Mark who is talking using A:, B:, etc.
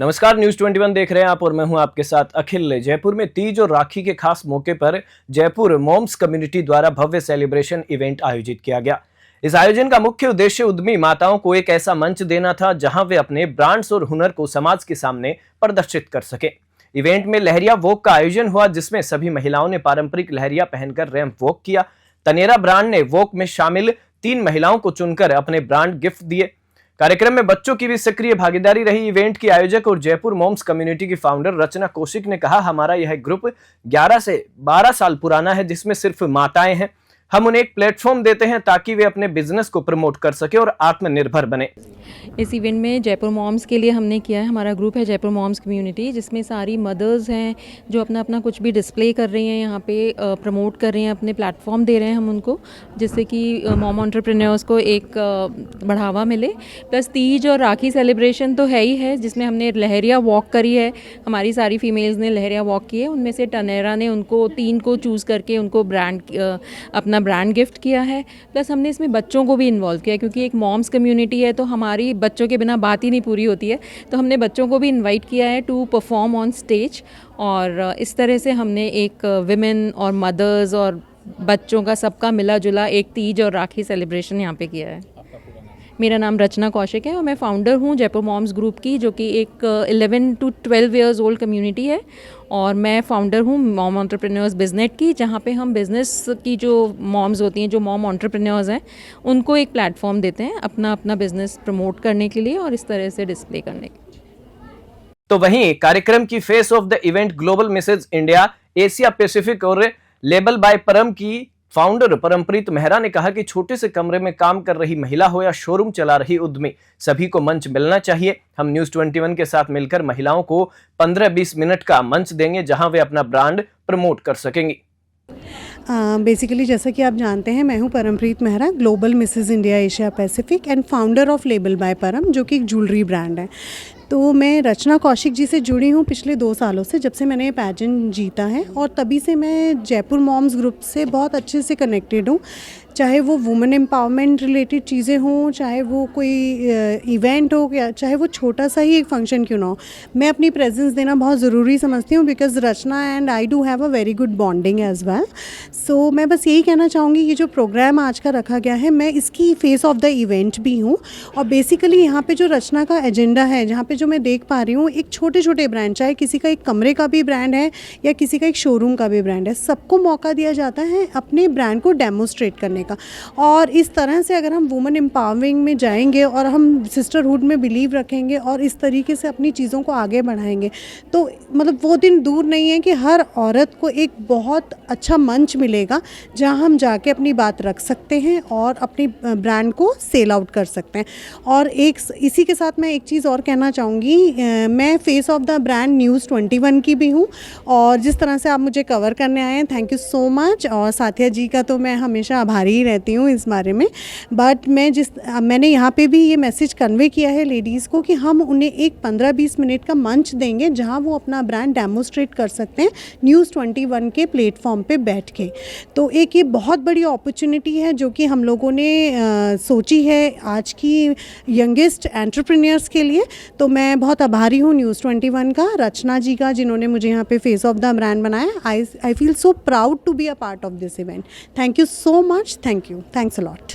A: नमस्कार, न्यूज 21 देख रहे हैं आप और मैं हूं आपके साथ अखिल। जयपुर में तीज और राखी के खास मौके पर जयपुर मॉम्स कम्युनिटी द्वारा भव्य सेलिब्रेशन इवेंट आयोजित किया गया। इस आयोजन का मुख्य उद्देश्य उद्यमी माताओं को एक ऐसा मंच देना था जहां वे अपने ब्रांड्स और हुनर को समाज के सामने प्रदर्शित कर सके। इवेंट में लहरिया वॉक का आयोजन हुआ, जिसमें सभी महिलाओं ने पारंपरिक लहरिया पहनकर रैंप वॉक किया। तनेरा ब्रांड ने वॉक में शामिल 3 महिलाओं को चुनकर अपने ब्रांड गिफ्ट दिए। कार्यक्रम में बच्चों की भी सक्रिय भागीदारी रही। इवेंट की आयोजक और जयपुर मॉम्स कम्युनिटी की फाउंडर रचना कौशिक ने कहा, हमारा यह ग्रुप 11 से 12 साल पुराना है, जिसमें सिर्फ माताएं हैं। हम उन्हें एक प्लेटफॉर्म देते हैं ताकि वे अपने बिजनेस को प्रमोट कर सके और आत्मनिर्भर बने।
B: इस इवेंट में जयपुर मॉम्स के लिए हमने किया है, हमारा ग्रुप है जयपुर मॉम्स कम्युनिटी, जिसमें सारी मदर्स हैं जो अपना अपना कुछ भी डिस्प्ले कर रही हैं, यहाँ पे प्रमोट कर रही हैं, अपने प्लेटफॉर्म दे रहे हैं हम उनको, जिससे कि मॉम एंटरप्रेन्योर्स को एक बढ़ावा मिले। प्लस तीज और राखी सेलिब्रेशन तो है ही है, जिसमें हमने लहरिया वॉक करी है, हमारी सारी फीमेल्स ने लहरिया वॉक की है। उनमें से टनेरा ने उनको 3 को चूज़ करके उनको अपना ब्रांड गिफ्ट किया है। प्लस हमने इसमें बच्चों को भी इन्वॉल्व किया, क्योंकि एक मॉम्स कम्युनिटी है तो हमारी बच्चों के बिना बात ही नहीं पूरी होती है, तो हमने बच्चों को भी इनवाइट किया है टू परफॉर्म ऑन स्टेज। और इस तरह से हमने एक विमेन और मदर्स और बच्चों का सबका मिला जुला एक तीज और राखी सेलिब्रेशन यहाँ पे किया है। मेरा नाम रचना कौशिक है और मैं फाउंडर हूँ जयपुर मॉम्स ग्रुप की, जो कि एक 11 to 12 ईयर्स ओल्ड कम्युनिटी है। और मैं फाउंडर हूँ मॉम एंटरप्रेन्योर्स बिजनेट की, जहाँ पे हम बिज़नेस की जो मॉम्स होती हैं, जो मॉम एंटरप्रेन्योर्स हैं, उनको एक प्लेटफॉर्म देते हैं अपना अपना बिजनेस प्रमोट करने के लिए और इस तरह से डिस्प्ले करने के लिए।
A: तो वहीं कार्यक्रम की face of the event global Mrs India, Asia Pacific और लेबल बाय परम की फाउंडर परमप्रीत मेहरा ने कहा कि छोटे से कमरे में काम कर रही महिला हो या शोरूम चला रही उद्यमी, सभी को मंच मिलना चाहिए। हम न्यूज 21 के साथ मिलकर महिलाओं को 15-20 मिनट का मंच देंगे, जहां वे अपना ब्रांड प्रमोट कर सकेंगी।
C: बेसिकली जैसा कि आप जानते हैं, मैं हूं Parampreet Mehra, global Mrs India Asia Pacific and founder of label by Param, जो कि एक ज्वेलरी ब्रांड है। तो मैं रचना कौशिक जी से जुड़ी हूँ पिछले 2 सालों से, जब से मैंने ये पैजेंट जीता है, और तभी से मैं जयपुर मॉम्स ग्रुप से बहुत अच्छे से कनेक्टेड हूँ। चाहे वो वुमेन एम्पावरमेंट रिलेटेड चीज़ें हों, चाहे वो कोई इवेंट हो, या चाहे वो छोटा सा ही एक फंक्शन क्यों ना हो, मैं अपनी प्रेजेंस देना बहुत ज़रूरी समझती हूँ, because Rachna and I do have a very good bonding as well. So मैं बस यही कहना चाहूँगी, ये जो प्रोग्राम आज का रखा गया है, मैं इसकी फेस ऑफ द इवेंट भी हूँ। और बेसिकली यहाँ पे जो रचना का एजेंडा है, जहाँ पे जो मैं देख पा रही हूँ, एक छोटे छोटे ब्रांड, चाहे किसी का एक कमरे का भी ब्रांड है या किसी का एक शोरूम का भी ब्रांड है, सबको मौका दिया जाता है अपने ब्रांड को डेमोस्ट्रेट करने का। और इस तरह से अगर हम वुमेन एम्पावरिंग में जाएंगे और हम सिस्टरहुड में बिलीव रखेंगे और इस तरीके से अपनी चीज़ों को आगे बढ़ाएंगे, तो मतलब वो दिन दूर नहीं है कि हर औरत को एक बहुत अच्छा मंच मिलेगा, जहां हम जाके अपनी बात रख सकते हैं और अपनी ब्रांड को सेल आउट कर सकते हैं। और एक इसी के साथ मैं एक चीज़ और कहना चाहूँगी, मैं face of the brand news 21 की भी हूँ, और जिस तरह से आप मुझे कवर करने आए हैं, थैंक यू सो मच। और साथिया जी का तो मैं हमेशा आभारी ही रहती हूँ इस बारे में। बट मैंने यहाँ पे भी ये मैसेज कन्वे किया है लेडीज़ को कि हम उन्हें एक 15-20 मिनट का मंच देंगे, जहाँ वो अपना ब्रांड डेमोस्ट्रेट कर सकते हैं न्यूज़ 21 के प्लेटफॉर्म पे बैठ के। तो एक ये बहुत बड़ी अपॉर्चुनिटी है जो कि हम लोगों ने सोची है आज की यंगेस्ट एंटरप्रेन्योर्स के लिए। तो मैं बहुत आभारी हूँ न्यूज़ 21 का, रचना जी का, जिन्होंने मुझे यहाँ पे फेस ऑफ द ब्रांड बनाया। I feel so proud to be a part of this event. Thank you so much. Thank you. Thanks a lot.